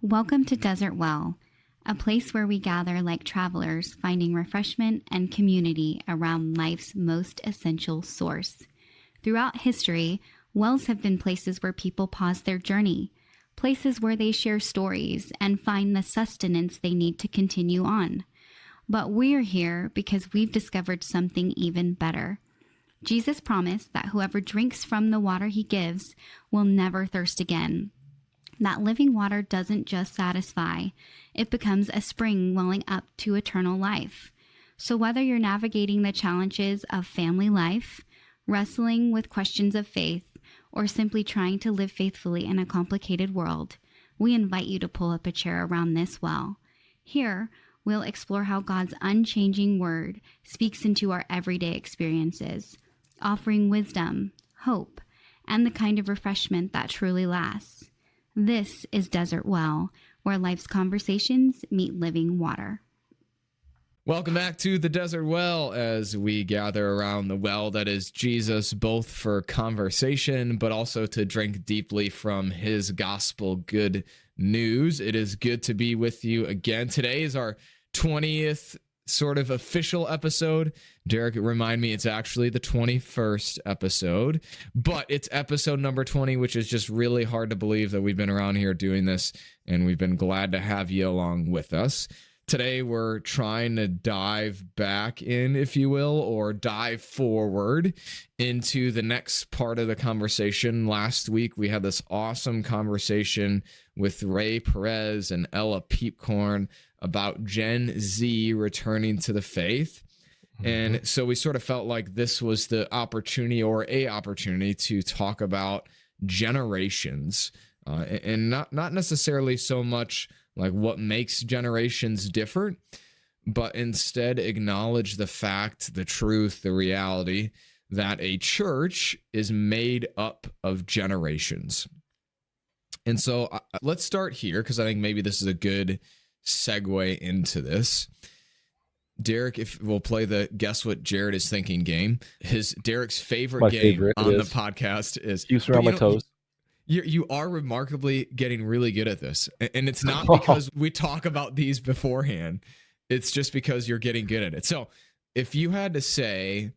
Welcome to Desert Well, a place where we gather like travelers, finding refreshment and community around life's most essential source. Throughout history, wells have been places where people pause their journey, places where they share stories and find the sustenance they need to continue on. But we're here because we've discovered something even better. Jesus promised that whoever drinks from the water he gives will never thirst again. That living water doesn't just satisfy, it becomes a spring welling up to eternal life. So whether you're navigating the challenges of family life, wrestling with questions of faith, or simply trying to live faithfully in a complicated world, we invite you to pull up a chair around this well. Here, we'll explore how God's unchanging word speaks into our everyday experiences, offering wisdom, hope, and the kind of refreshment that truly lasts. This is Desert Well, where life's conversations meet living water. Welcome back to the Desert Well as we gather around the well that is Jesus, both for conversation, but also to drink deeply from his gospel good news. It is good to be with you again. Today is our 20th sort of official episode. Derek, remind me, it's actually the 21st episode, but it's episode number 20, which is just really hard to believe that we've been around here doing this, and we've been glad to have you along with us. Today, we're trying to dive back in, if you will, or dive forward into the next part of the conversation. Last week, we had this awesome conversation with Ray Perez and Ella Peepcorn about Gen Z returning to the faith. And so we sort of felt like this was the opportunity or a opportunity to talk about generations and not necessarily so much like what makes generations different, but instead acknowledge the fact, the truth, the reality that a church is made up of generations. And so let's start here because I think maybe this is a good segue into this. Derek, if we'll play the guess what Jared is thinking game. Derek's favorite game on the podcast is keeps me on my toes. You are remarkably getting really good at this. And it's not because we talk about these beforehand. It's just because you're getting good at it. So if you had to say,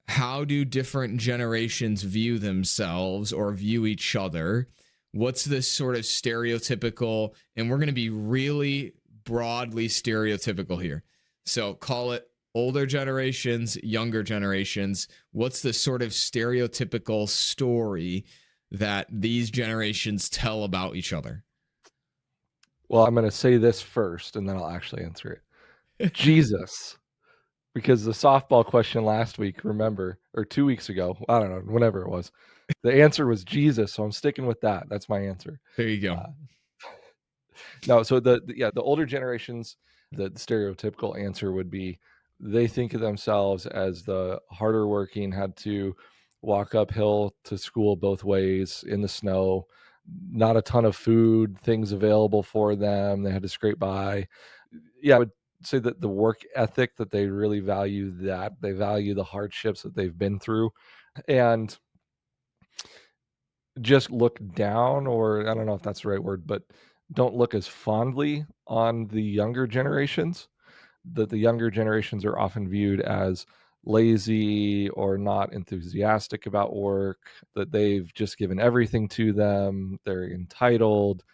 how do different generations view themselves or view each other? What's this sort of stereotypical, and we're going to be really broadly stereotypical here. So call it older generations, younger generations. What's the sort of stereotypical story that these generations tell about each other? Well, I'm going to say this first, and then I'll actually answer it. Jesus. Because the softball question last week, remember, or 2 weeks ago, I don't know, whenever it was, the answer was Jesus, so I'm sticking with that. That's my answer. There you go. No, so the older generations, the stereotypical answer would be they think of themselves as the harder working, had to walk uphill to school both ways in the snow, not a ton of food, things available for them. They had to scrape by. Yeah, I would say that the work ethic that they really value, that they value the hardships that they've been through, and just look down, or I don't know if that's the right word, but don't look as fondly on the younger generations. That the younger generations are often viewed as lazy or not enthusiastic about work, that they've just given everything to them, they're entitled,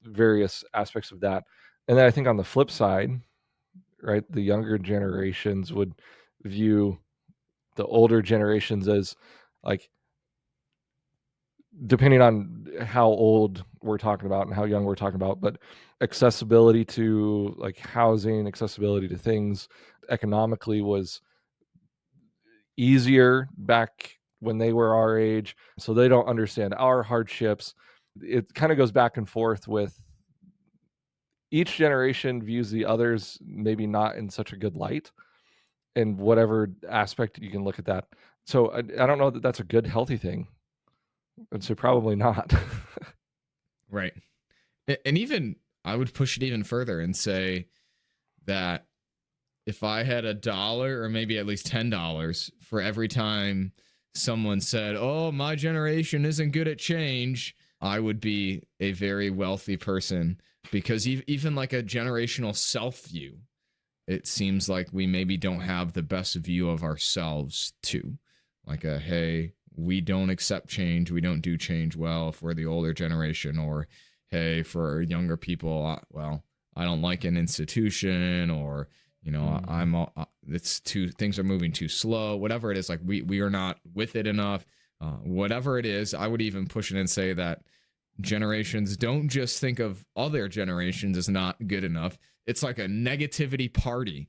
various aspects of that. And then I think on the flip side, right, the younger generations would view the older generations as, like, depending on how old we're talking about and how young we're talking about, but accessibility to like housing, accessibility to things economically was easier back when they were our age. So they don't understand our hardships. It kind of goes back and forth with each generation views the others maybe not in such a good light, in whatever aspect you can look at that. So I don't know that that's a good, healthy thing. And so probably not. Right. And even I would push it even further and say that if I had $1 or maybe at least $10 for every time someone said, oh, my generation isn't good at change, I would be a very wealthy person, because even like a generational self-view, it seems like we maybe don't have the best view of ourselves too. Like hey, we don't accept change. We don't do change well if we're the older generation. Or, hey, for younger people, well, I don't like an institution, or, it's too, things are moving too slow, whatever it is. Like we are not with it enough. Whatever it is, I would even push it and say that generations don't just think of other generations as not good enough. It's like a negativity party.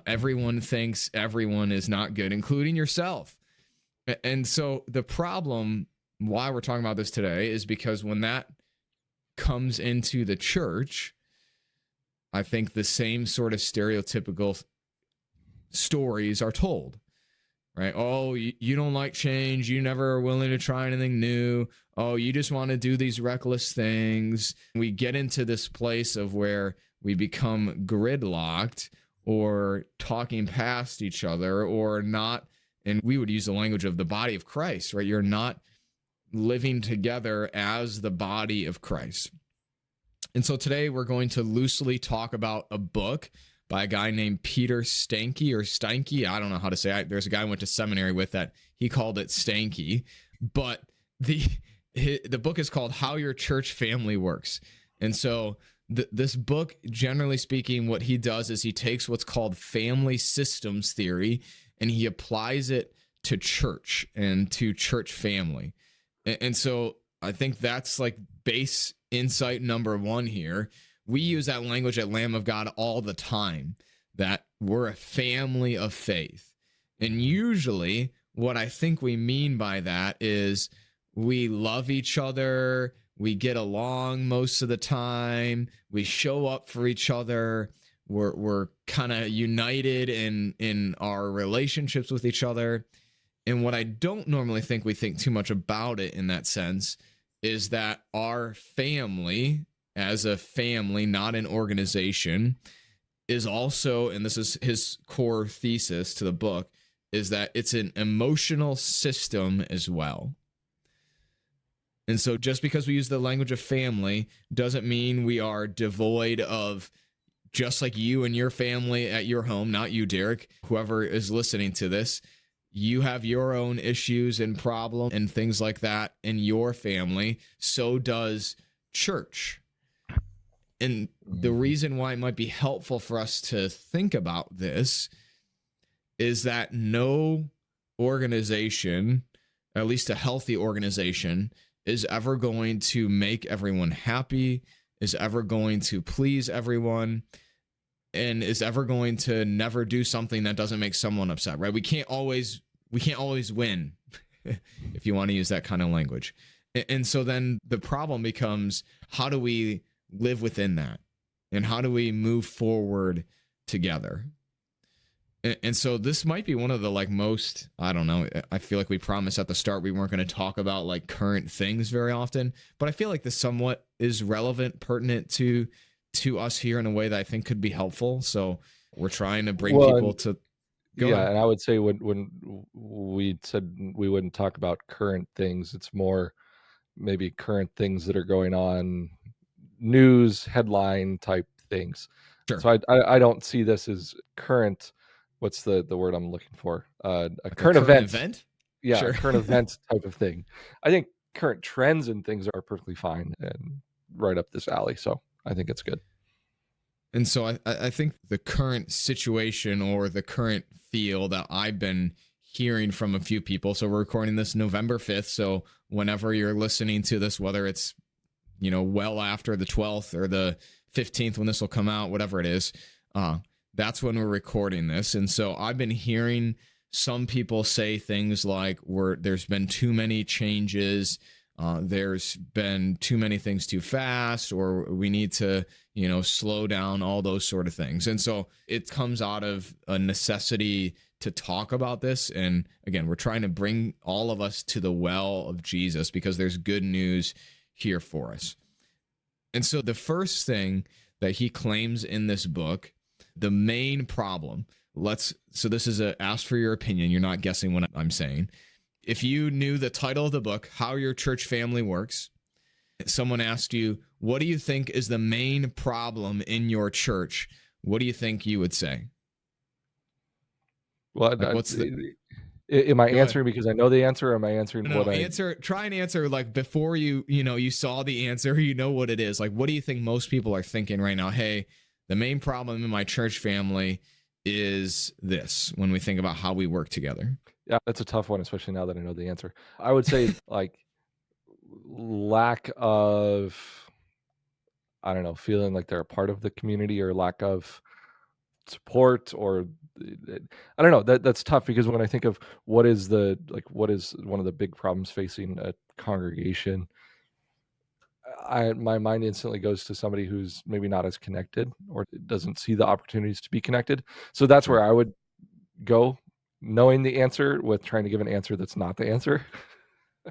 Everyone thinks everyone is not good, including yourself. And so the problem, why we're talking about this today, is because when that comes into the church, I think the same sort of stereotypical stories are told, right? Oh, you don't like change. You never are willing to try anything new. Oh, you just want to do these reckless things. We get into this place of where we become gridlocked, or talking past each other, or not. And we would use the language of the body of Christ, right? You're not living together as the body of Christ. And so today we're going to loosely talk about a book by a guy named Peter Stanky, or Steinke. I don't know how to say it. There's a guy I went to seminary with that he called it Stanky. But the book is called How Your Church Family Works. And so this book, generally speaking, what he does is he takes what's called family systems theory and he applies it to church and to church family. And so I think that's like base insight number one here. We use that language at Lamb of God all the time, that we're a family of faith. And usually what I think we mean by that is we love each other, we get along most of the time, we show up for each other, we're kind of united in our relationships with each other. And what I don't normally think we think too much about it in that sense is that our family, as a family, not an organization, is also, and this is his core thesis to the book, is that it's an emotional system as well. And so just because we use the language of family doesn't mean we are devoid of, just like you and your family at your home, not you, Derek, whoever is listening to this, you have your own issues and problems and things like that in your family. So does church. And the reason why it might be helpful for us to think about this is that no organization, at least a healthy organization, is ever going to make everyone happy, is ever going to please everyone, and is ever going to never do something that doesn't make someone upset, right? We can't always win, if you want to use that kind of language. And so then the problem becomes, how do we live within that? And how do we move forward together? And so this might be one of the most, I don't know, I feel like we promised at the start we weren't going to talk about like current things very often, but I feel like this somewhat is relevant, pertinent to us here in a way that I think could be helpful. So we're trying to bring people to go on. And I would say when we said we wouldn't talk about current things, it's more maybe current things that are going on, news headline type things. Sure. So I don't see this as current. What's the word I'm looking for? A current event. Yeah, sure. A current event type of thing. I think current trends and things are perfectly fine and right up this alley. So I think it's good. And so I think the current situation or the current feel that I've been hearing from a few people, so we're recording this November 5th, so whenever you're listening to this, whether it's, well after the 12th or the 15th when this will come out, whatever it is, that's when we're recording this. And so I've been hearing some people say things like there's been too many changes, there's been too many things too fast, or we need to, slow down, all those sort of things. And so it comes out of a necessity to talk about this. And again, we're trying to bring all of us to the well of Jesus because there's good news here for us. And so the first thing that he claims in this book, the main problem, so this is ask for your opinion. You're not guessing what I'm saying. If you knew the title of the book, How Your Church Family Works, someone asked you, what do you think is the main problem in your church? What do you think you would say? Well, Like, what's the... am I Go ahead. answering because I know the answer, or am I answering No, what I... answer. Try and answer like before you saw the answer. You know what it is. Like, what do you think most people are thinking right now? Hey, the main problem in my church family is this. When we think about how we work together. Yeah, that's a tough one, especially now that I know the answer. I would say like lack of, I don't know, feeling like they're a part of the community, or lack of support, or I don't know. That's tough, because when I think of what is one of the big problems facing a congregation, my mind instantly goes to somebody who's maybe not as connected, or doesn't see the opportunities to be connected. So that's Sure. where I would go, knowing the answer, with trying to give an answer that's not the answer.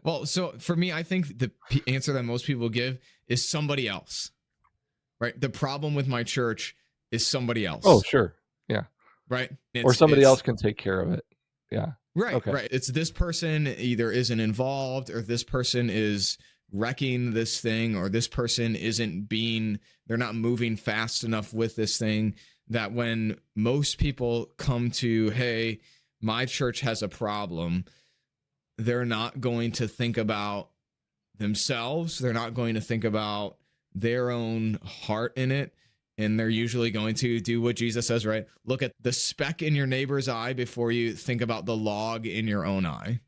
Well, so for me, I think the answer that most people give is somebody else, right? The problem with my church is somebody Oh, else, sure. Yeah. right? Or somebody else It's can take care of it. Yeah. right, Okay. right. It's this person either isn't involved, or this person is wrecking this thing, or this person they're not moving fast enough with this thing, that when most people come to, hey, my church has a problem, they're not going to think about themselves. They're not going to think about their own heart in it. And they're usually going to do what Jesus says, right? Look at the speck in your neighbor's eye before you think about the log in your own eye.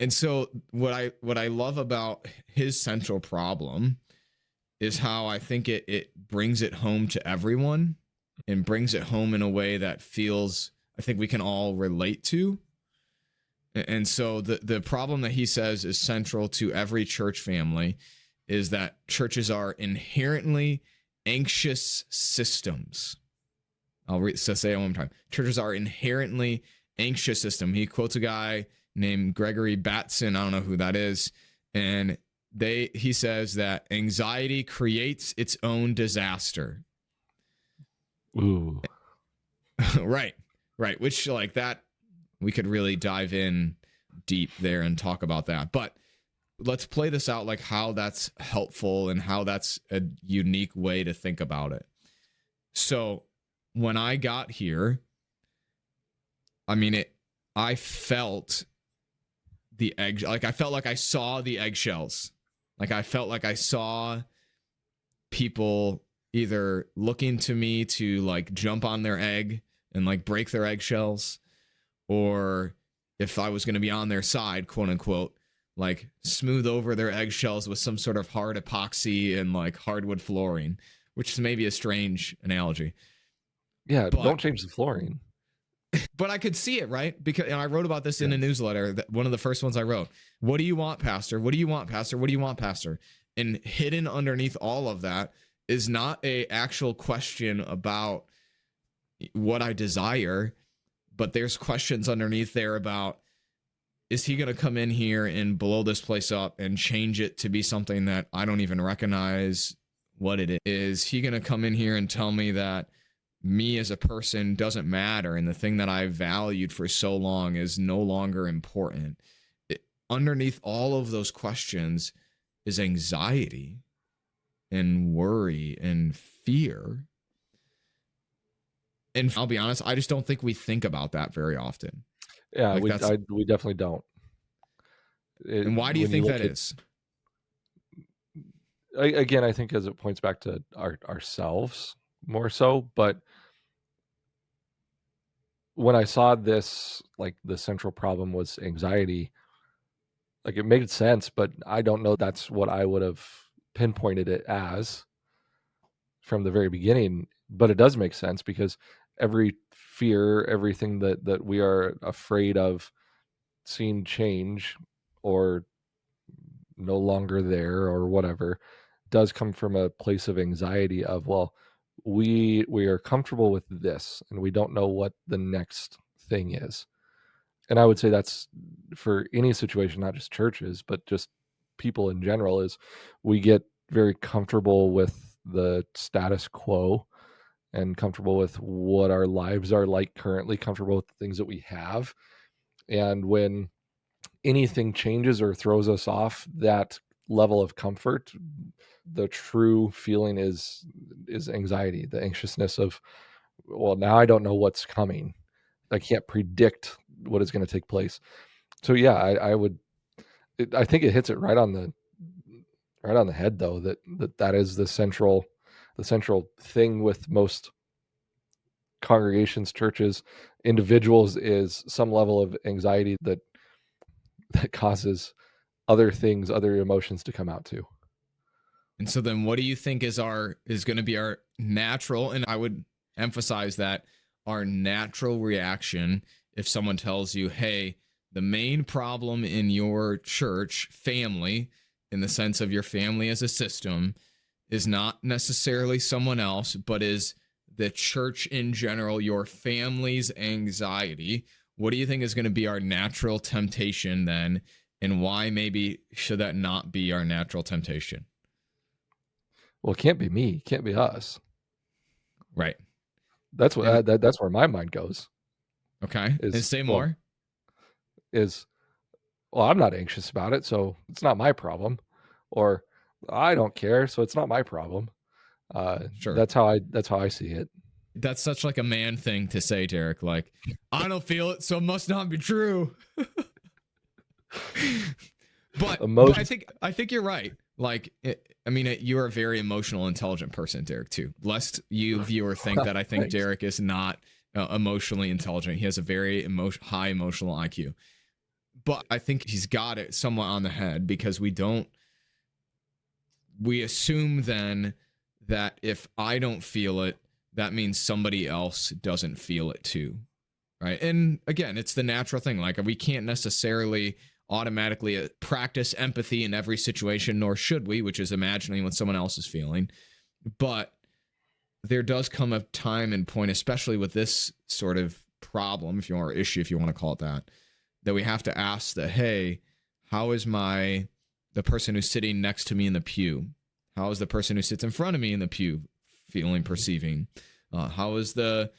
And so what I love about his central problem is how I think it brings it home to everyone, and brings it home in a way that feels, I think we can all relate to. And so the problem that he says is central to every church family is that churches are inherently anxious systems. So say it one more time. Churches are inherently anxious system. He quotes a guy named Gregory Batson. I don't know who that is. And he says that anxiety creates its own disaster. Ooh. Right. Which, like, that we could really dive in deep there and talk about that. But let's play this out, like how that's helpful and how that's a unique way to think about it. So when I got here, I felt the egg, like I felt like I saw the eggshells. Like I felt like I saw people either looking to me to like jump on their egg and like break their eggshells, or if I was going to be on their side, quote unquote, like smooth over their eggshells with some sort of hard epoxy and like hardwood flooring, which is maybe a strange analogy. Yeah, But don't change the flooring. but I could see it, right? Because I wrote about this in a newsletter, one of the first ones I wrote. What do you want, Pastor? What do you want, Pastor? What do you want, Pastor? And hidden underneath all of that is not a actual question about what I desire, but there's questions underneath there about, is he going to come in here and blow this place up and change it to be something that I don't even recognize what it is? Is he going to come in here and tell me that me as a person doesn't matter, and the thing that I valued for so long is no longer important? Underneath all of those questions is anxiety and worry and fear. And I'll be honest, I just don't think we think about that very often. Yeah, Like we definitely don't. And why do you think that is? Again, I think as it points back to ourselves more so, but when I saw this, like the central problem was anxiety, like it made sense, but I don't know that's what I would have pinpointed it as from the very beginning. But it does make sense, because every fear, everything that we are afraid of seeing change or no longer there or whatever, does come from a place of anxiety of, well, we are comfortable with this and we don't know what the next thing is. And I would say that's for any situation, not just churches, but just people in general, is we get very comfortable with the status quo and comfortable with what our lives are like currently, comfortable with the things that we have. And when anything changes or throws us off that level of comfort. The true feeling is anxiety, the anxiousness of, well, now I don't know what's coming. I can't predict what is going to take place. So yeah, I think it hits it right on the head, though, that is the central thing with most congregations, churches, individuals, is some level of anxiety that causes other things, other emotions to come out too. And so then what do you think is going to be our natural, and I would emphasize that, our natural reaction if someone tells you, hey, the main problem in your church family, in the sense of your family as a system, is not necessarily someone else, but is the church in general, your family's anxiety? What do you think is going to be our natural temptation then? And why maybe should that not be our natural temptation? Well, it can't be me. It can't be us. Right. That's what that's where my mind goes. Okay. And say more. Well, I'm not anxious about it, so it's not my problem. Or I don't care, so it's not my problem. Sure. That's how I see it. That's such like a man thing to say, Derek. Like, I don't feel it, so it must not be true. but I think you're right. Like, you're a very emotional, intelligent person, Derek, too. Lest you viewer think that I think Derek is not emotionally intelligent. He has a very high emotional IQ. But I think he's got it somewhat on the head, because we assume then that if I don't feel it, that means somebody else doesn't feel it too, right? And again, it's the natural thing. Like, we can't necessarily automatically practice empathy in every situation, nor should we, which is imagining what someone else is feeling. But there does come a time and point, especially with this sort of problem, or issue, if you want to call it that we have to ask that, hey, how is the person who's sitting next to me in the pew? How is the person who sits in front of me in the pew feeling, perceiving? How is the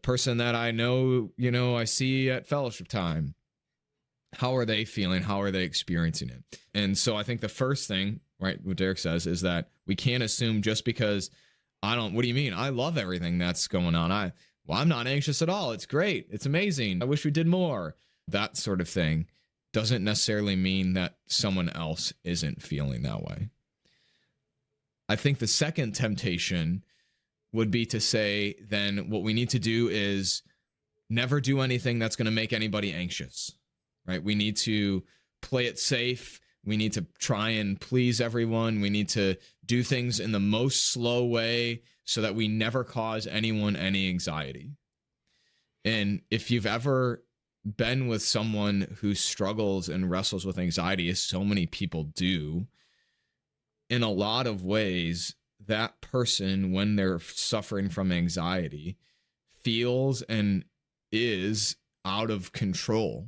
person that I know, I see at fellowship time? How are they feeling? How are they experiencing it? And so I think the first thing, right, what Derek says is that we can't assume just because what do you mean? I love everything that's going on. I'm not anxious at all. It's great. It's amazing. I wish we did more. That sort of thing doesn't necessarily mean that someone else isn't feeling that way. I think the second temptation would be to say, then what we need to do is never do anything that's going to make anybody anxious, right? We need to play it safe. We need to try and please everyone. We need to do things in the most slow way so that we never cause anyone any anxiety. And if you've ever been with someone who struggles and wrestles with anxiety, as so many people do, in a lot of ways, that person, when they're suffering from anxiety, feels and is out of control.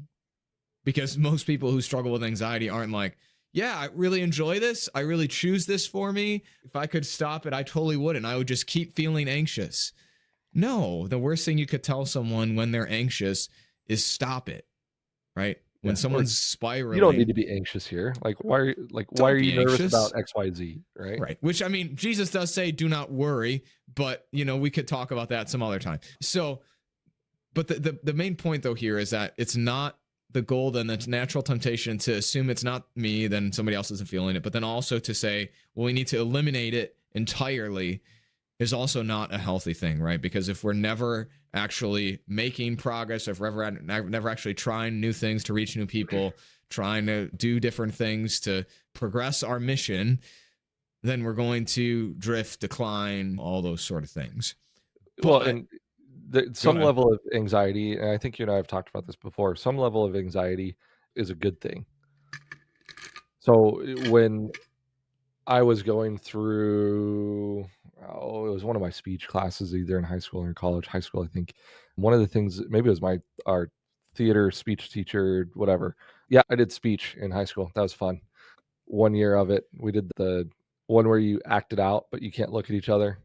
Because most people who struggle with anxiety aren't like, yeah, I really enjoy this. I really choose this for me. If I could stop it, I totally would. And I would just keep feeling anxious. No, the worst thing you could tell someone when they're anxious is stop it, right? When someone's spiraling, you don't need to be anxious here. Like, why are you nervous about X, Y, Z, right? Right. Which, Jesus does say, do not worry, but we could talk about that some other time. So, but the main point though here is that it's not the goal, then it's natural temptation to assume it's not me, then somebody else isn't feeling it. But then also to say, well, we need to eliminate it entirely is also not a healthy thing, right? Because if we're never actually making progress, if we're never actually trying new things to reach new people, trying to do different things to progress our mission, then we're going to drift, decline, all those sort of things. Well, and some level of anxiety, and I think you and I have talked about this before, some level of anxiety is a good thing. So when I was going through, it was one of my speech classes, either in high school or in college, high school, I think. One of the things, maybe it was our theater speech teacher, whatever. Yeah, I did speech in high school. That was fun. 1 year of it. We did the one where you act it out, but you can't look at each other.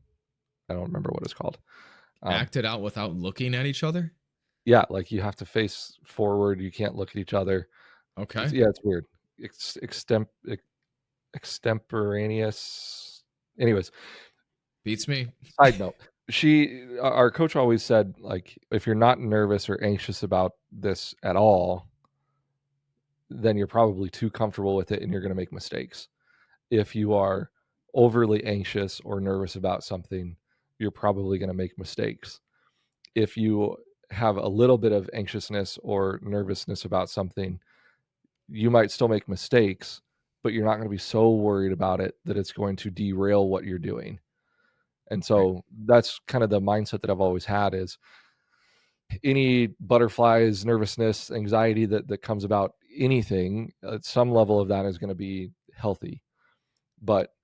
I don't remember what it's called. Act it out without looking at each other? Yeah, like you have to face forward. You can't look at each other. Okay. It's weird. extemporaneous. Anyways, Beats me. side note. Our coach always said, like, if you're not nervous or anxious about this at all, then you're probably too comfortable with it and you're going to make mistakes. If you are overly anxious or nervous about something, you're probably going to make mistakes. If you have a little bit of anxiousness or nervousness about something, you might still make mistakes, but you're not going to be so worried about it that it's going to derail what you're doing. And so that's kind of the mindset that I've always had, is any butterflies, nervousness, anxiety that comes about anything, at some level of that is going to be healthy. But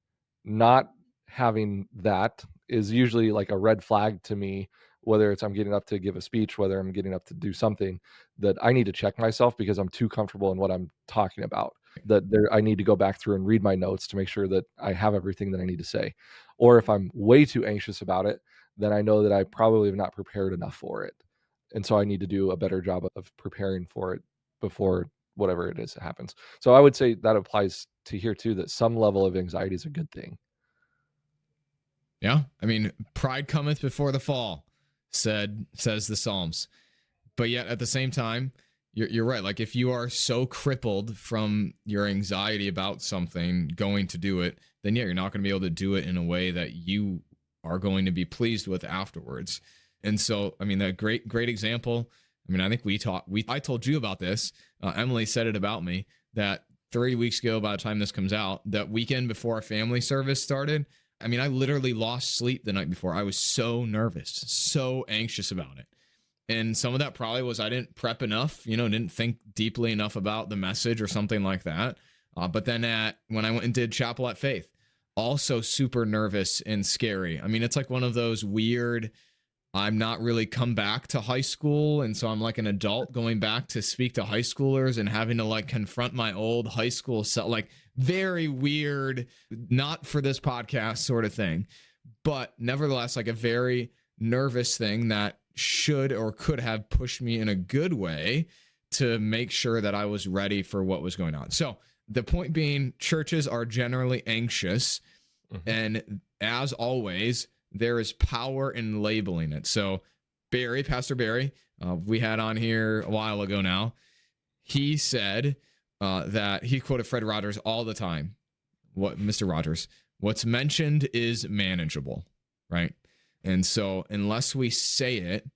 not having that is usually like a red flag to me, whether it's I'm getting up to give a speech, whether I'm getting up to do something, that I need to check myself because I'm too comfortable in what I'm talking about. I need to go back through and read my notes to make sure that I have everything that I need to say. Or if I'm way too anxious about it, then I know that I probably have not prepared enough for it. And so I need to do a better job of preparing for it before whatever it is that happens. So I would say that applies to here too, that some level of anxiety is a good thing. Yeah. I mean, pride cometh before the fall, says the Psalms. But yet at the same time, you're right. Like, if you are so crippled from your anxiety about something, going to do it, then yeah, you're not going to be able to do it in a way that you are going to be pleased with afterwards. And so, I mean, that great example. I mean, I think I told you about this. Emily said it about me, that 3 weeks ago, by the time this comes out, that weekend before our family service started, I mean, I literally lost sleep the night before. I was so nervous, so anxious about it. And some of that probably was I didn't prep enough, didn't think deeply enough about the message or something like that. But then when I went and did Chapel at Faith, also super nervous and scary. I mean, it's like one of those weird, I'm not really come back to high school. And so I'm like an adult going back to speak to high schoolers and having to like confront my old high school self, like very weird, not for this podcast sort of thing. But nevertheless, like a very nervous thing that should or could have pushed me in a good way to make sure that I was ready for what was going on. So the point being, churches are generally anxious. Mm-hmm. And as always, there is power in labeling it. So Pastor Barry, we had on here a while ago now, he said that he quoted Fred Rogers all the time. Mr. Rogers, what's mentioned is manageable, right? And so unless we say it,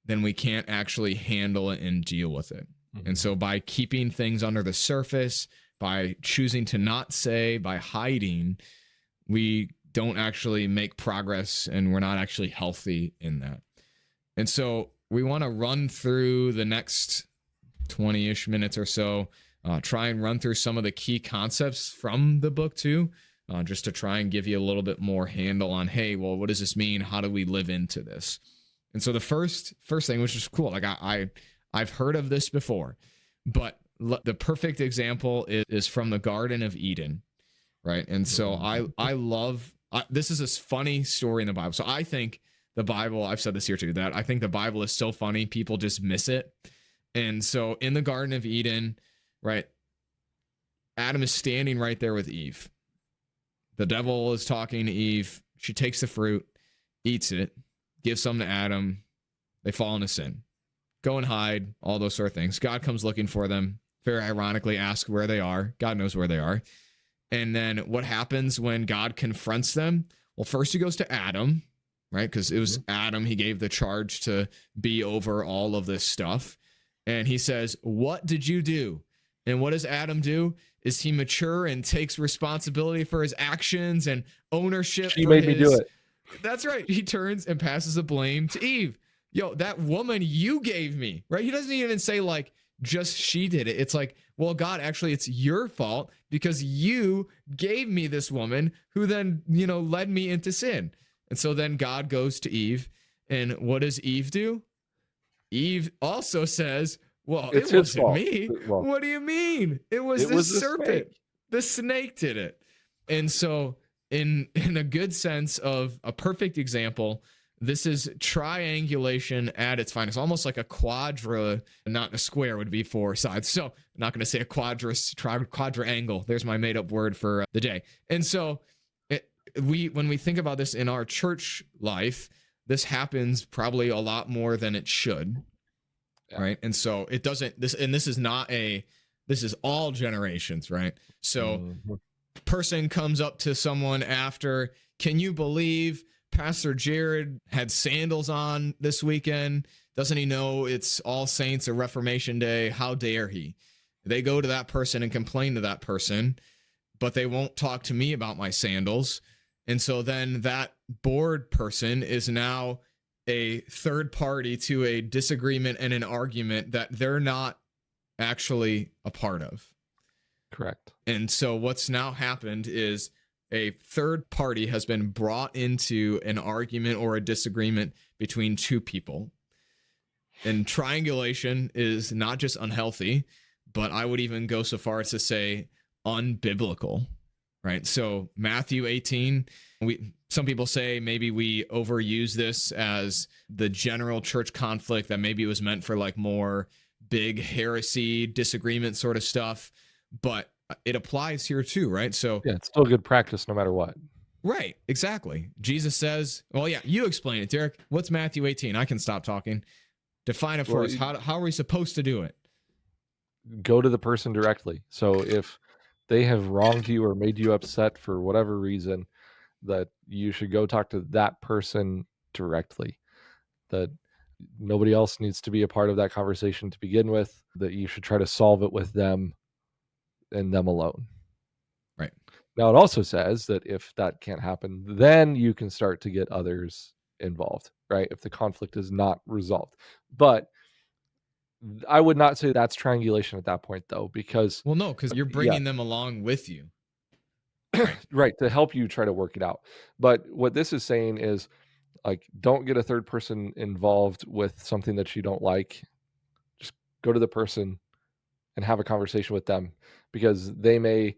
then we can't actually handle it and deal with it. Mm-hmm. And so by keeping things under the surface, by choosing to not say, by hiding, we don't actually make progress, and we're not actually healthy in that. And so we want to run through the next 20-ish minutes or so, try and run through some of the key concepts from the book too, just to try and give you a little bit more handle on, hey, well, what does this mean? How do we live into this? And so the first thing, which is cool, like I've heard of this before, but the perfect example is from the Garden of Eden, right? And so I love, this is a funny story in the Bible. So I think the Bible, I've said this here too, that I think the Bible is so funny, people just miss it. And so in the Garden of Eden, right, Adam is standing right there with Eve. The devil is talking to Eve. She takes the fruit, eats it, gives some to Adam. They fall into sin. Go and hide, all those sort of things. God comes looking for them. Very ironically, asks where they are. God knows where they are. And then what happens when God confronts them? Well, first he goes to Adam, right? Because it was Adam. He gave the charge to be over all of this stuff. And he says, what did you do? And what does Adam do? Is he mature and takes responsibility for his actions and ownership? She made me do it. That's right. He turns and passes the blame to Eve. Yo, that woman you gave me, right? He doesn't even say like, just she did it. It's like, well, God, actually, it's your fault because you gave me this woman who then, led me into sin. And so then God goes to Eve. And what does Eve do? Eve also says, well, it wasn't me. Well, what do you mean? It was the serpent. The snake did it. And so in a good sense of a perfect example, This is triangulation at its finest, almost like a quadra, not a square would be four sides. So I'm not going to say a quadrangle. There's my made up word for the day. And so when we think about this in our church life, this happens probably a lot more than it should. Yeah. Right. And so it doesn't, this is all generations, right? So person comes up to someone after, can you believe Pastor Jared had sandals on this weekend? Doesn't he know it's All Saints or Reformation Day? How dare he? They go to that person and complain to that person, but they won't talk to me about my sandals. And so then that bored person is now a third party to a disagreement and an argument that they're not actually a part of. Correct. And so what's now happened is a third party has been brought into an argument or a disagreement between two people. And triangulation is not just unhealthy, but I would even go so far as to say unbiblical, right? So Matthew 18, some people say maybe we overuse this as the general church conflict, that maybe it was meant for like more big heresy, disagreement sort of stuff, but it applies here too, right? So yeah, it's still good practice no matter what. Right, exactly. Jesus says, well, yeah, you explain it, Derek. What's Matthew 18? I can stop talking. Define it for us. How are we supposed to do it? Go to the person directly. So if they have wronged you or made you upset for whatever reason, that you should go talk to that person directly. That nobody else needs to be a part of that conversation to begin with, that you should try to solve it with them and them alone. Right. Now, it also says that if that can't happen, then you can start to get others involved, right? If the conflict is not resolved. But I would not say that's triangulation at that point, though, because... Well, no, because you're bringing them along with you. Right, to help you try to work it out. But what this is saying is, like, don't get a third person involved with something that you don't like. Just go to the person and have a conversation with them, because they may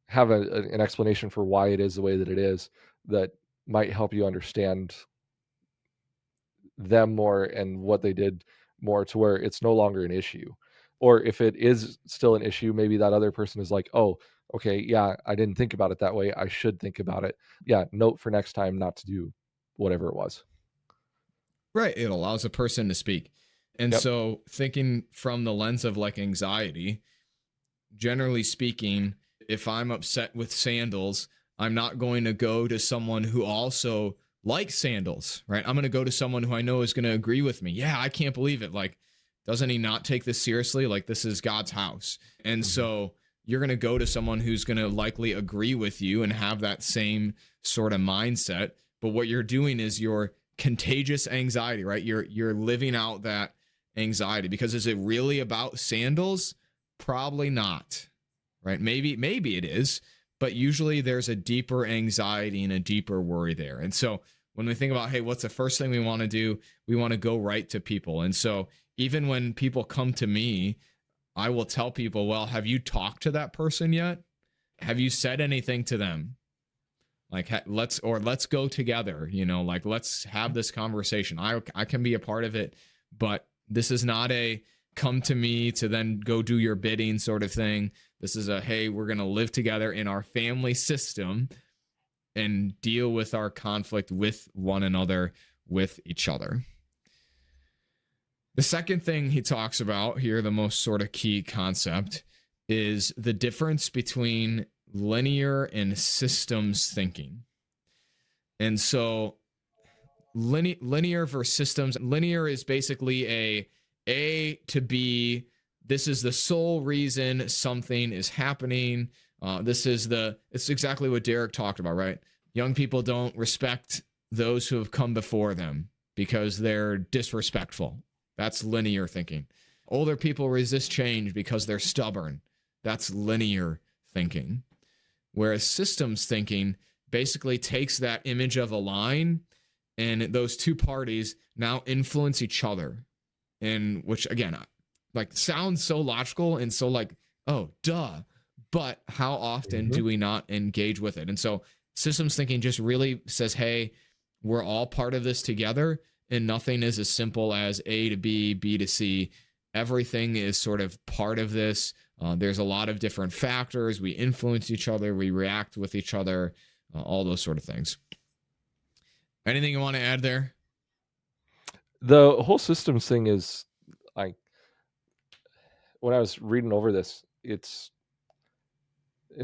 have an explanation for why it is the way that it is, that might help you understand them more and what they did more, to where it's no longer an issue. Or if it is still an issue, maybe that other person is like, oh, okay, yeah, I didn't think about it that way. I should think about it. Yeah, note for next time not to do whatever it was. Right. It allows a person to speak. And so thinking from the lens of like anxiety, generally speaking, if I'm upset with sandals, I'm not going to go to someone who also likes sandals, right? I'm going to go to someone who I know is going to agree with me. Yeah, I can't believe it. Like, doesn't he not take this seriously? Like, this is God's house. And so you're going to go to someone who's going to likely agree with you and have that same sort of mindset. But what you're doing is you're contagious anxiety, right? You're living out that anxiety, because is it really about sandals? Probably not, right? Maybe it is, but usually there's a deeper anxiety and a deeper worry there. And so when we think about, hey, what's the first thing we want to do? We want to go right to people. And so even when people come to me, I will tell people, well, have you talked to that person yet? Have you said anything to them? Like, let's go together, like, let's have this conversation. I can be a part of it, but this is not a come to me to then go do your bidding sort of thing. This is a, hey, we're going to live together in our family system and deal with our conflict with one another, with each other. The second thing he talks about here, the most sort of key concept, is the difference between linear and systems thinking. And so linear versus systems. Linear is basically A to B. This is the sole reason something is happening. It's exactly what Derek talked about, right? Young people don't respect those who have come before them because they're disrespectful. That's linear thinking. Older people resist change because they're stubborn. That's linear thinking. Whereas systems thinking basically takes that image of a line, and those two parties now influence each other. And which, again, like, sounds so logical and so like, oh, duh. But how often do we not engage with it? And so systems thinking just really says, hey, we're all part of this together, and nothing is as simple as A to B, B to C. Everything is sort of part of this. There's a lot of different factors. We influence each other. We react with each other, all those sort of things. Anything you want to add there? The whole systems thing is, like, when I was reading over this, it's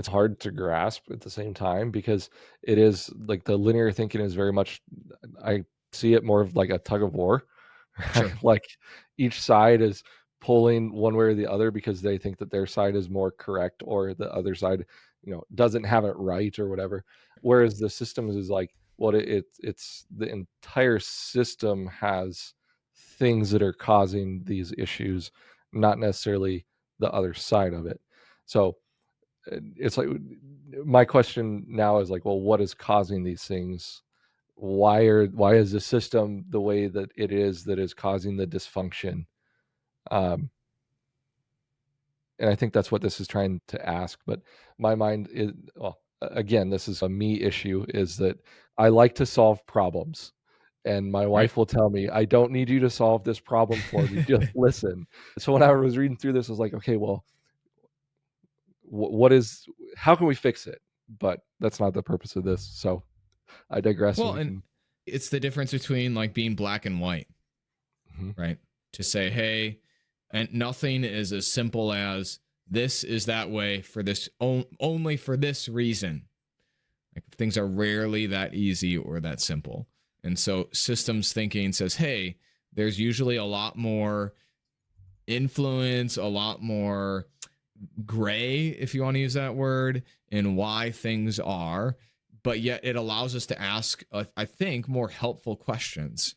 hard to grasp at the same time, because it is like the linear thinking is very much, I see it more of like a tug of war. Sure. Like each side is pulling one way or the other because they think that their side is more correct, or the other side, doesn't have it right or whatever. Whereas the systems is like, well, it's the entire system has things that are causing these issues, not necessarily the other side of it. So it's like, my question now is like, well, what is causing these things? Why is the system the way that it is that is causing the dysfunction? And I think that's what this is trying to ask. But my mind is, well, again, this is a me issue, is that I like to solve problems. And my wife will tell me, I don't need you to solve this problem for me. Just listen. So when I was reading through this, I was like, okay, well, how can we fix it? But that's not the purpose of this. So I digress. Well, and it's the difference between like being black and white, right? To say, hey, and nothing is as simple as this is that way for this only for this reason. Like, things are rarely that easy or that simple. And so systems thinking says, hey, there's usually a lot more influence, a lot more gray, if you want to use that word, in why things are. But yet it allows us to ask, I think, more helpful questions,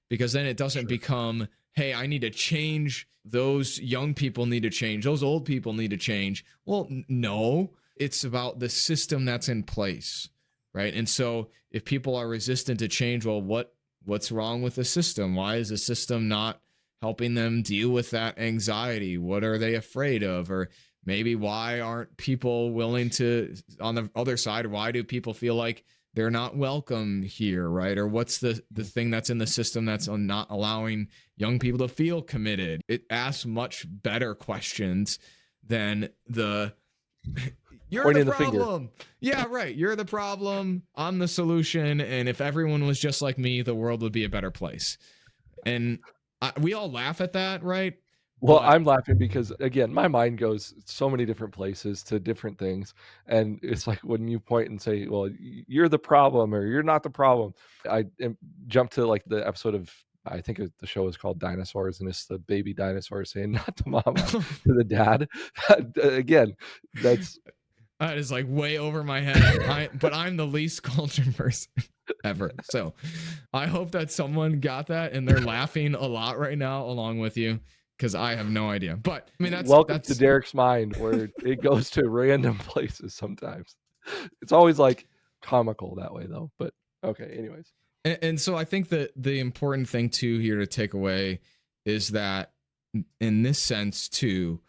because then it doesn't become, hey, I need to change. Those young people need to change. Those old people need to change. Well, no, it's about the system that's in place, right? And so if people are resistant to change, well, what's wrong with the system? Why is the system not helping them deal with that anxiety? What are they afraid of? Or maybe why aren't people willing to, on the other side, why do people feel like they're not welcome here, right? Or what's the thing that's in the system that's not allowing young people to feel committed? It asks much better questions than the you're pointing the the finger. problem. Yeah, right. You're the problem. I'm the solution. And if everyone was just like me, the world would be a better place. And we all laugh at that, right? Well, I'm laughing because, again, my mind goes so many different places to different things. And it's like when you point and say, well, you're the problem or you're not the problem. I jump to like the episode of, I think the show is called Dinosaurs, and it's the baby dinosaur saying not to mama, to the dad. Again, that is like way over my head. But I'm the least cultured person ever. So I hope that someone got that and they're laughing a lot right now along with you, because I have no idea. But I mean, that's to Derek's mind, where it goes to random places sometimes. It's always like comical that way though. But okay, anyways. And so I think that the important thing too here to take away is that in this sense too,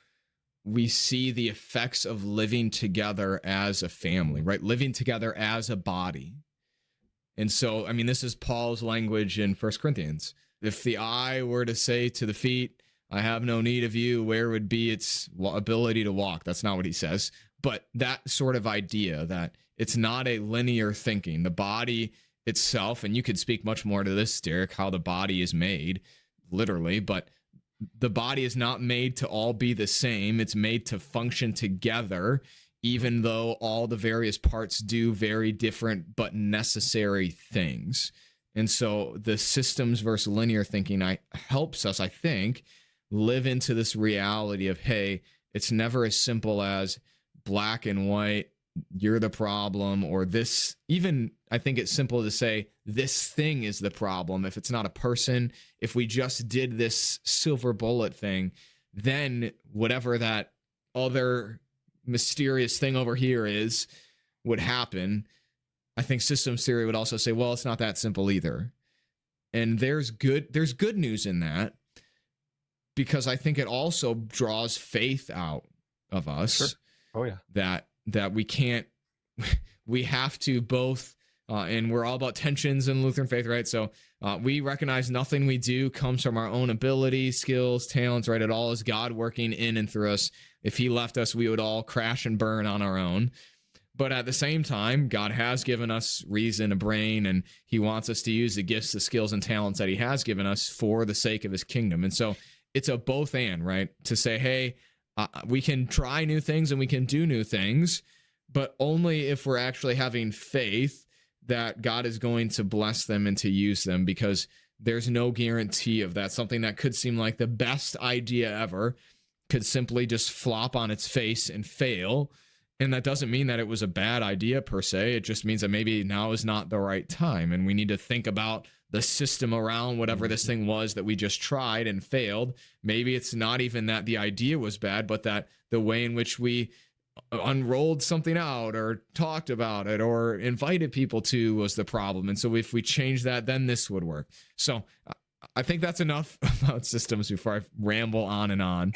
we see the effects of living together as a family, right? Living together as a body. And so, I mean, this is Paul's language in 1 Corinthians. If the eye were to say to the feet, I have no need of you, where would be its ability to walk? That's not what he says. But that sort of idea that it's not a linear thinking. The body itself, and you could speak much more to this, Derek, how the body is made, literally, but the body is not made to all be the same. It's made to function together, even though all the various parts do very different but necessary things. And so the systems versus linear thinking helps us, I think, live into this reality of, hey, it's never as simple as black and white, you're the problem, or this. Even I think it's simple to say this thing is the problem. If it's not a person, if we just did this silver bullet thing, then whatever that other mysterious thing over here is would happen. I think systems theory would also say, well, it's not that simple either. And there's good news in that, because I think it also draws faith out of us. Sure. Oh yeah. That we can't, we have to both And we're all about tensions in Lutheran faith, right? So we recognize nothing we do comes from our own ability, skills, talents, right? It all is God working in and through us. If he left us, we would all crash and burn on our own. But at the same time, God has given us reason, a brain, and he wants us to use the gifts, the skills, and talents that he has given us for the sake of his kingdom. And so it's a both and, right? To say, hey, we can try new things and we can do new things, but only if we're actually having faith that God is going to bless them and to use them, because there's no guarantee of that. Something that could seem like the best idea ever could simply just flop on its face and fail. And that doesn't mean that it was a bad idea per se. It just means that maybe now is not the right time. And we need to think about the system around whatever this thing was that we just tried and failed. Maybe it's not even that the idea was bad, but that the way in which we unrolled something out or talked about it or invited people to was the problem. And so if we change that, then this would work. So I think that's enough about systems before I ramble on and on.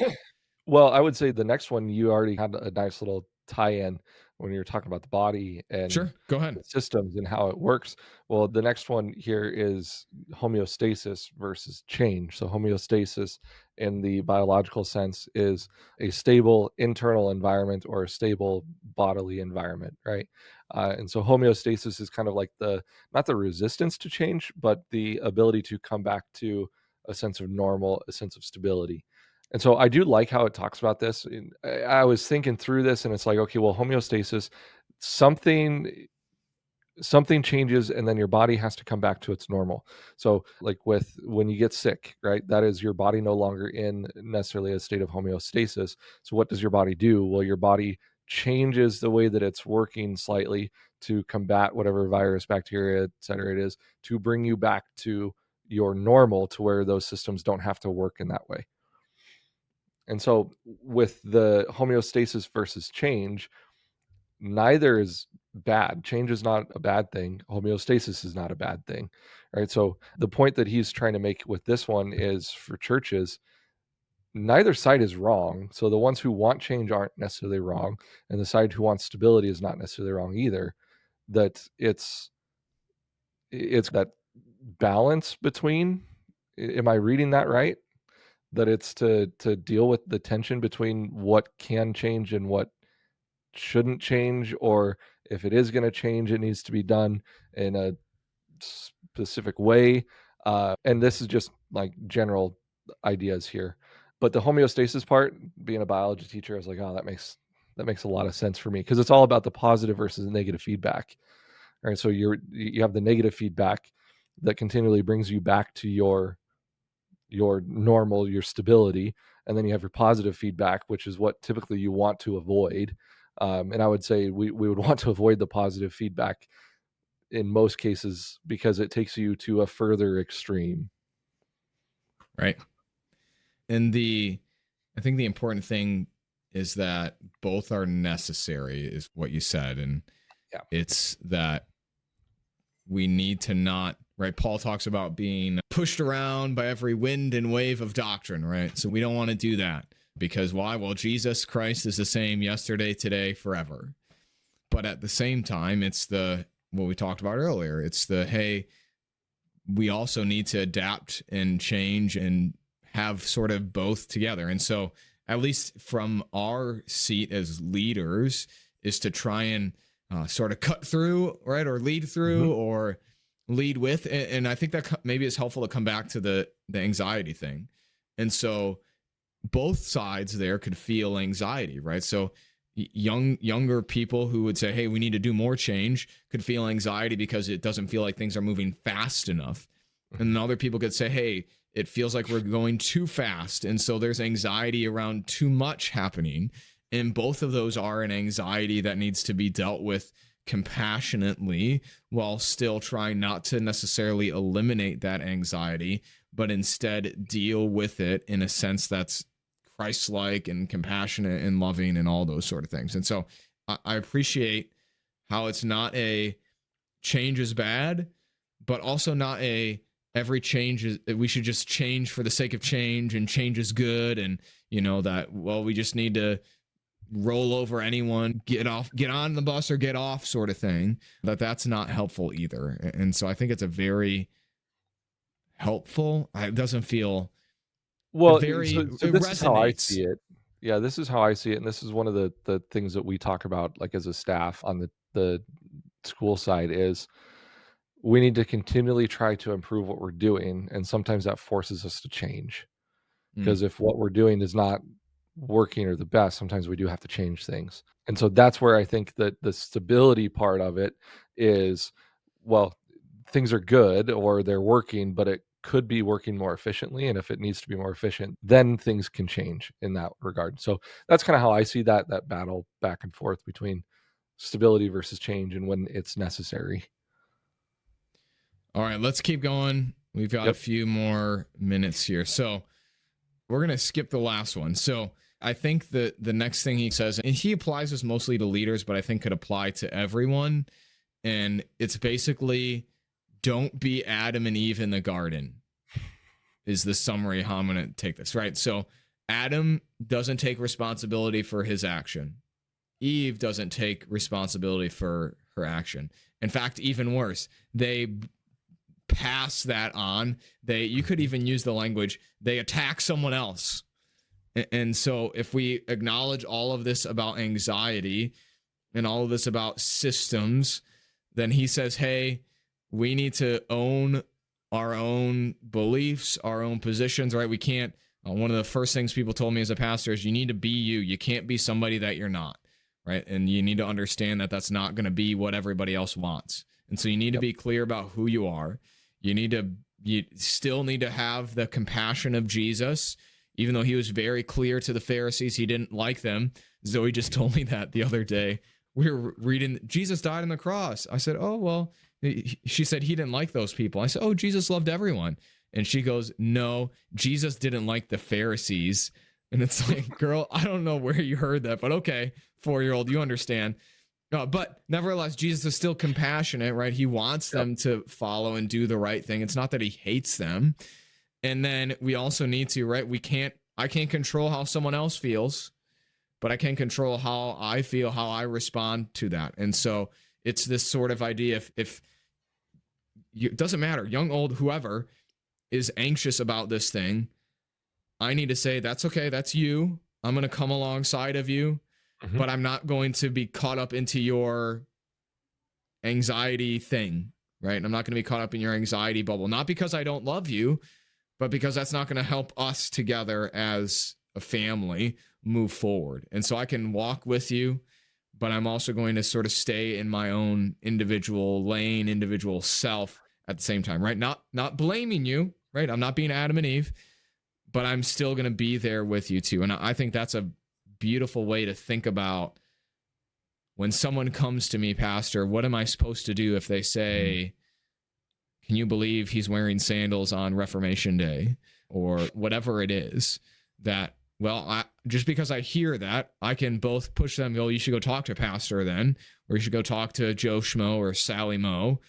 Well, I would say the next one, you already had a nice little tie-in when you were talking about the body and Sure, go ahead. the systems and how it works. Well, the next one here is homeostasis versus change. So homeostasis in the biological sense is a stable internal environment or a stable bodily environment, right? And so homeostasis is kind of like not the resistance to change, but the ability to come back to a sense of normal, a sense of stability. And so I do like how it talks about this. I was thinking through this, and it's like, okay, well, homeostasis, something changes, and then your body has to come back to its normal. So, like when you get sick, right? That is your body no longer in necessarily a state of homeostasis. So, what does your body do? Well, your body changes the way that it's working slightly to combat whatever virus, bacteria, et cetera, it is, to bring you back to your normal, to where those systems don't have to work in that way. And so with the homeostasis versus change, neither is bad. Change is not a bad thing. Homeostasis is not a bad thing. Right. So the point that he's trying to make with this one is, for churches, neither side is wrong. So the ones who want change aren't necessarily wrong, and the side who wants stability is not necessarily wrong either. That it's that balance between, am I reading that right? That it's to deal with the tension between what can change and what shouldn't change, or if it is going to change, it needs to be done in a specific way. And this is just like general ideas here. But the homeostasis part, being a biology teacher, I was like, oh, that makes a lot of sense for me, because it's all about the positive versus the negative feedback. All right, so you have the negative feedback that continually brings you back to your normal, your stability, and then you have your positive feedback, which is what typically you want to avoid. And I would say we would want to avoid the positive feedback in most cases, because it takes you to a further extreme. Right. And I think the important thing is that both are necessary, is what you said. And yeah, it's that we need to not, right? Paul talks about being pushed around by every wind and wave of doctrine, right? So we don't want to do that, because why? Well, Jesus Christ is the same yesterday, today, forever. But at the same time, it's what we talked about earlier. It's hey, we also need to adapt and change and have sort of both together. And so, at least from our seat as leaders, is to try and sort of cut through, right? Or lead through, or lead with. And I think that maybe it's helpful to come back to the anxiety thing. And so both sides there could feel anxiety, right? So younger people who would say, hey, we need to do more change, could feel anxiety because it doesn't feel like things are moving fast enough. And then other people could say, hey, it feels like we're going too fast. And so there's anxiety around too much happening. And both of those are an anxiety that needs to be dealt with compassionately, while still trying not to necessarily eliminate that anxiety, but instead deal with it in a sense that's Christ-like and compassionate and loving and all those sort of things. And so I appreciate how it's not a change is bad, but also not every change is, we should just change for the sake of change, and change is good. And, that, well, we just need to roll over anyone, get on the bus or get off sort of thing, that's not helpful either. And so I think it's a very helpful, it doesn't feel Well, very, so it this is how I resonates. see it. Yeah, this is how I see it, and this is one of the things that we talk about, like, as a staff on the school side, is we need to continually try to improve what we're doing, and sometimes that forces us to change. Mm, Because if what we're doing is not working or the best, sometimes we do have to change things. And so that's where I think that the stability part of it is, well, things are good or they're working, but it could be working more efficiently. And if it needs to be more efficient, then things can change in that regard. So that's kind of how I see that battle back and forth between stability versus change and when it's necessary. all right, let's keep going. We've got a Yep. few more minutes here. So we're going to skip the last one. So I think that the next thing he says, and he applies this mostly to leaders, but I think could apply to everyone. And it's basically, don't be Adam and Eve in the garden, is the summary how I'm going to take this, right? So Adam doesn't take responsibility for his action. Eve doesn't take responsibility for her action. In fact, even worse, they pass that on. You could even use the language, they attack someone else. And so if we acknowledge all of this about anxiety and all of this about systems, then he says, hey, we need to own our own beliefs, our own positions, right? We can't, one of the first things people told me as a pastor is you need to be you. You can't be somebody that you're not, right? And you need to understand that that's not going to be what everybody else wants. And so you need to be clear about who you are. You still need to have the compassion of Jesus, even though he was very clear to the Pharisees, he didn't like them. Zoe just told me that the other day. We were reading, Jesus died on the cross. I said, oh, well, she said he didn't like those people. I said, oh, Jesus loved everyone. And she goes, no, Jesus didn't like the Pharisees. And it's like, girl, I don't know where you heard that, but okay, 4-year-old, you understand. But nevertheless, Jesus is still compassionate, right? He wants them to follow and do the right thing. It's not that he hates them. And then we also need to, right? I can't control how someone else feels, but I can control how I feel, how I respond to that. And so it's this sort of idea, if it doesn't matter, young, old, whoever is anxious about this thing, I need to say, that's okay, that's you. I'm going to come alongside of you, but I'm not going to be caught up into your anxiety thing, right? I'm not going to be caught up in your anxiety bubble, not because I don't love you, but because that's not going to help us together as a family move forward. And so I can walk with you, but I'm also going to sort of stay in my own individual lane, individual self at the same time, right? Not blaming you, right? I'm not being Adam and Eve, but I'm still going to be there with you too. And I think that's a beautiful way to think about when someone comes to me, Pastor, what am I supposed to do if they say, can you believe he's wearing sandals on Reformation Day or whatever it is that, well, just because I hear that, I can both push them, you should go talk to Pastor then, or you should go talk to Joe Schmo or Sally Mo.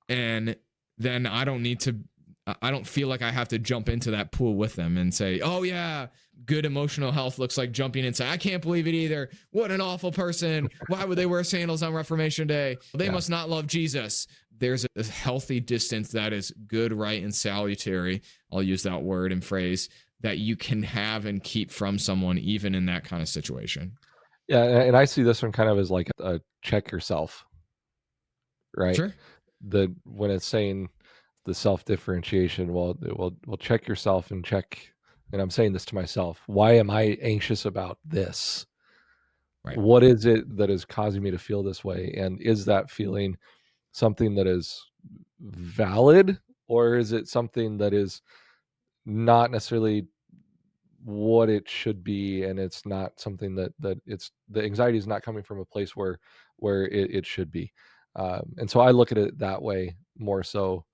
And then I don't feel like I have to jump into that pool with them and say, oh yeah, good emotional health looks like jumping inside. I can't believe it either. What an awful person. Why would they wear sandals on Reformation Day? They must not love Jesus. There's a healthy distance that is good, right, and salutary. I'll use that word and phrase that you can have and keep from someone, even in that kind of situation. Yeah, and I see this one kind of as like a check yourself, right? Sure. When it's saying the self-differentiation, well, check yourself and check, and I'm saying this to myself, why am I anxious about this? Right. What is it that is causing me to feel this way? And is that feeling something that is valid, or is it something that is not necessarily what it should be, and it's not something that it's, the anxiety is not coming from a place where it should be. And so I look at it that way more so,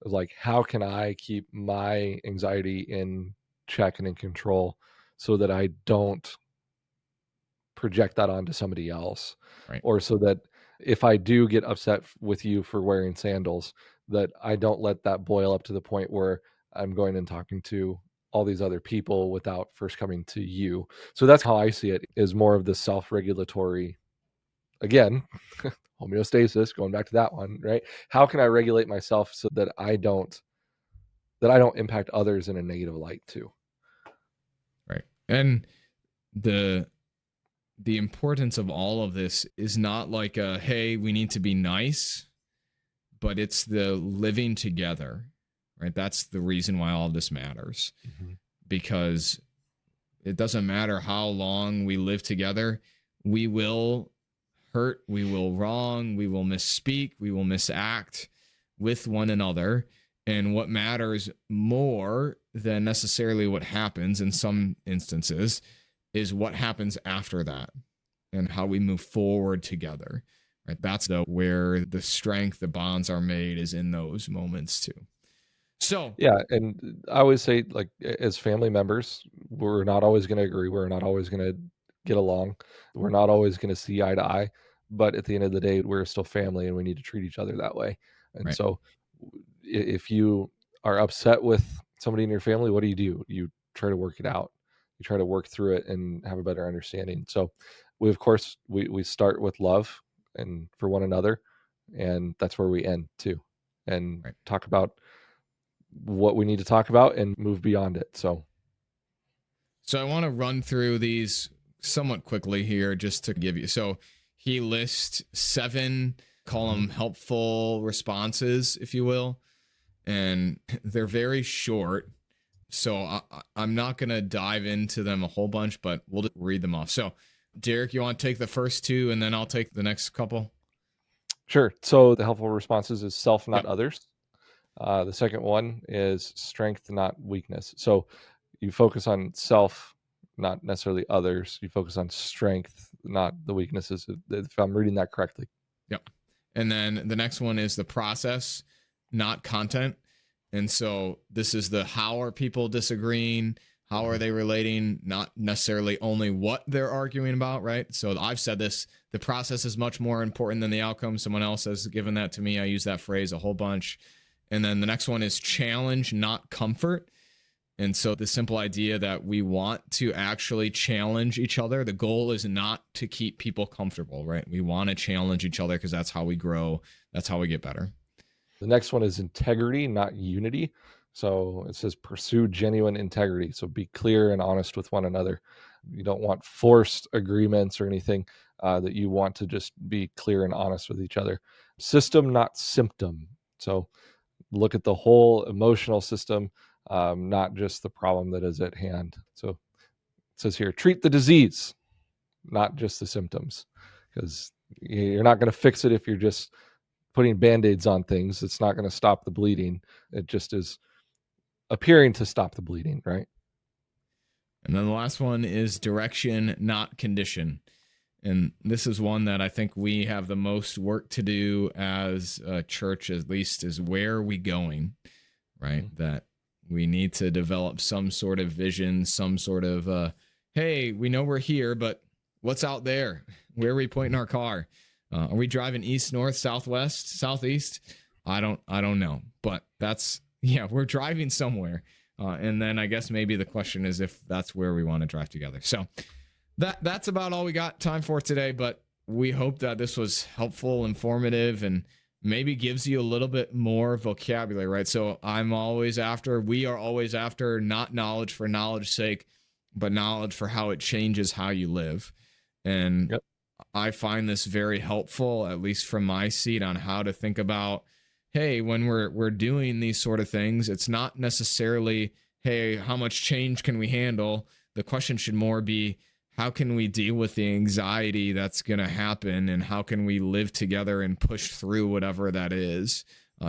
like, how can I keep my anxiety in check and in control so that I don't project that onto somebody else, Right. or so that if I do get upset with you for wearing sandals, that I don't let that boil up to the point where I'm going and talking to all these other people without first coming to you. So that's how I see it, is more of the self-regulatory, again, homeostasis, going back to that one, right? How can I regulate myself so that I don't impact others in a negative light too? Right. And the importance of all of this is not like a, hey, we need to be nice, but it's the living together, right? That's the reason why all of this matters. Mm-hmm. Because it doesn't matter how long we live together, we will hurt, we will wrong, we will misspeak, we will misact with one another. And what matters more than necessarily what happens in some instances is what happens after that and how we move forward together. Right? That's where the strength, the bonds are made, is in those moments too. So yeah, and I always say, like, as family members, we're not always going to agree. We're not always going to get along. We're not always going to see eye to eye. But at the end of the day, we're still family, and we need to treat each other that way. And right. so, if you are upset with somebody in your family, what do? You try to work it out. You try to work through it and have a better understanding. So, we of course we start with love and for one another, and that's where we end too, and Right. talk about what we need to talk about and move beyond it. So I want to run through these somewhat quickly here just to give you. So he lists 7, call them helpful responses, if you will. And they're very short. So I'm not going to dive into them a whole bunch, but we'll just read them off. So Derek, you want to take the first 2 and then I'll take the next couple? Sure. So the helpful responses is self, not Yep. others. The second one is strength, not weakness. So you focus on self, not necessarily others. You focus on strength, not the weaknesses, if I'm reading that correctly. Yep. And then the next one is the process, not content. And so this is the how are people disagreeing? How are they relating? Not necessarily only what they're arguing about, right? So I've said this, the process is much more important than the outcome. Someone else has given that to me. I use that phrase a whole bunch. And then the next one is challenge, not comfort. And so the simple idea that we want to actually challenge each other. The goal is not to keep people comfortable, right? We want to challenge each other because that's how we grow. That's how we get better. The next one is integrity, not unity. So it says pursue genuine integrity. So be clear and honest with one another. You don't want forced agreements or anything, that you want to just be clear and honest with each other. System, not symptom. So look at the whole emotional system, not just the problem that is at hand. So it says here, treat the disease, not just the symptoms, because you're not going to fix it if you're just putting Band-Aids on things. It's not going to stop the bleeding. It just is appearing to stop the bleeding, right? And then the last one is direction, not condition. And this is one that I think we have the most work to do as a church, at least, is where are we going, right? Mm-hmm. That we need to develop some sort of vision, some sort of, hey, we know we're here, but what's out there? Where are we pointing our car? Are we driving east, north, southwest, southeast? I don't know, but we're driving somewhere. And then I guess maybe the question is if that's where we want to drive together. So that's about all we got time for today, but we hope that this was helpful, informative, and maybe gives you a little bit more vocabulary, right? So we are always after not knowledge for knowledge's sake, but knowledge for how it changes how you live. And yep. I find this very helpful, at least from my seat, on how to think about, hey, when we're doing these sort of things, it's not necessarily, hey, how much change can we handle? The question should more be, how can we deal with the anxiety that's going to happen, and how can we live together and push through whatever that is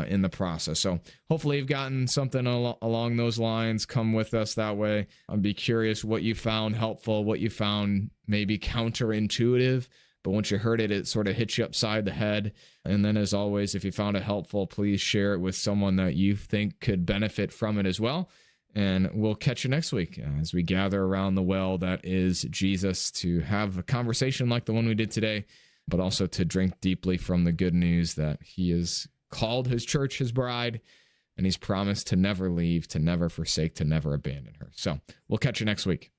in the process? So hopefully you've gotten something along those lines. Come with us that way. I'd be curious what you found helpful, what you found maybe counterintuitive, but once you heard it, it sort of hits you upside the head. And then, as always, if you found it helpful, please share it with someone that you think could benefit from it as well. And we'll catch you next week as we gather around the well that is Jesus, to have a conversation like the one we did today, but also to drink deeply from the good news that he has called his church his bride, and he's promised to never leave, to never forsake, to never abandon her. So we'll catch you next week.